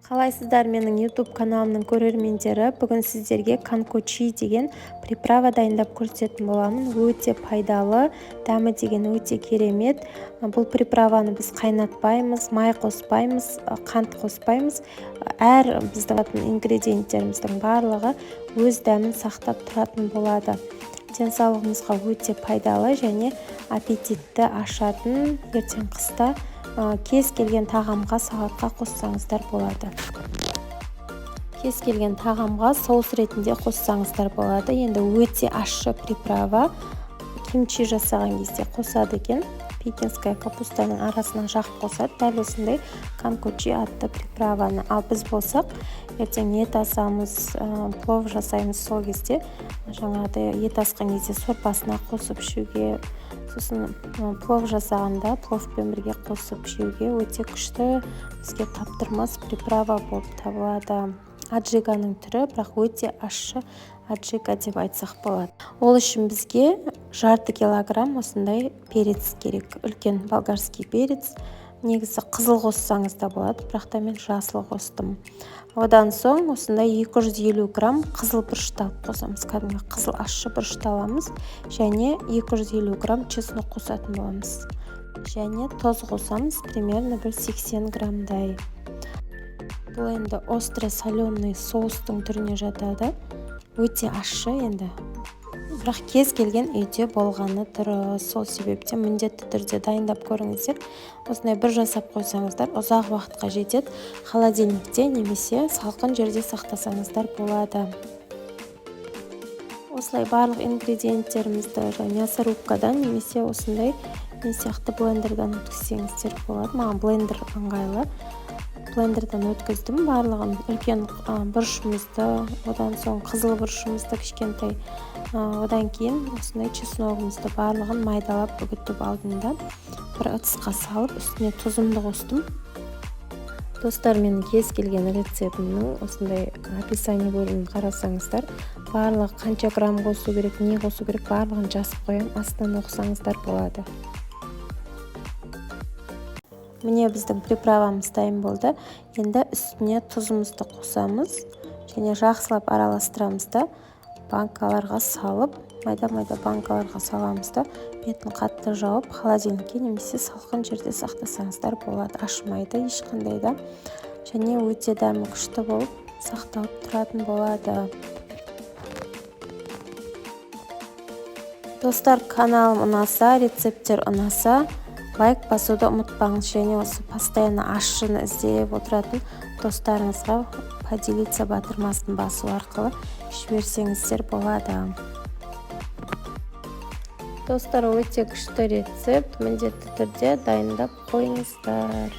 Қалайсыздар менің YouTube каналымның көрермендері? Бүгін сіздерге канкочи деген приправа дайындап көрсететін боламын. Өте пайдалы, дәмі деген өте керемет. Бұл приправаны біз қайнатпаймыз, май қоспаймыз, қант қоспаймыз. Әр біздің ингредиенттеріміздің барлығы өз дәмін сақтап тұратын болады. Денсаулығымызға өте пайдалы және аппетитті ашатын, ертең қыста кез келген тағамға, салатқа қоссаңыздар болады. Кез келген тағамға соус ретінде қоссаңыздар болады. Енді өте ащы приправа. Кимчи жасаған кезде қосады екен. Пекинская капустаның арасынан жағып қосады. Дәл осындай канкочи атты приправаны. Ал біз болсақ, ертең ет асамыз, плов жасаймыз, сол кезде жаңағыдай ет асқан кезде сорпасына қосып ішуге, сосын плов жасағанда пловпен бірге қосып жеуге өте күшті, бізге таптырмас приправа болып табылады. Аджиканың түрі, бірақ өте ащы аджика деп айтсақ болады. Ол үшін бізге жарты килограмм осындай перец керек. Үлкен болгарский перец. Негізі қызыл қоссаңыз да болады, бірақ та мен жасыл қостым. Одан соң осындай 250 грамм қызыл бұрышты алып қосамыз. Кәдімгі қызыл ащы бұрышты аламыз. Және 250 грамм чеснок қосатын боламыз. Және тоз қосамыз, примерно 80 граммдай. Бұл енді острый соленый соустың түріне жатады. Өте ащы енді. Бірақ кез келген үйде болғаны дұрыс. Сол себептен міндетті түрде дайындап көріңіздер. Осындай бір жасап қойсаңыздар, ұзақ уақытқа жетеді. Холодильникте немесе салқын жерде сақтасаңыздар болады. Осылай барлық ингредиенттерімізді мясорубкадан немесе осындай мен сияқты блендердан өткізсеңіздер болады. Маған блендер ыңғайлы. Блендердан өткіздім барлығын. Үлкен бұрышымызды, одан соң қызыл бұрышымызды кішкентай, одан кейін осындай чесногымызды барлығын майдалап үгітіп алдым да бір ыдысқа салып, үстіне тұзымды қостым. Достар, менің кез келген рецептімнің осындай описание бөлімін қарасаңыздар, барлығы қанша грамм қосу керек, не қосу керек, барлығын жазып қоям, астынан оқысаңыздар болады. Міне біздің приправамыз дайын болды. Енді үстіне тұзымызды қосамыз және жақсылап араластырамыз да банкаларға салып, майда-майда банкаларға саламыз да бетін қатты жауып, холодильникке немесе салқын жерде сақтасаңыздар болады. Ашымайды ешқандай да. Және өте дәмі күшті болып сақталып тұратын болады. Достар, каналым ұнаса, рецепттер ұнаса, лайк басуды ұмытпаңыз, және осы постоянно ащыны іздеп отыратын достарыңызға поделиться батырмасын басу арқылы жіберсеңіздер болады. Достар, өте күшті рецепт, міндетті түрде дайындап қойыңыздар.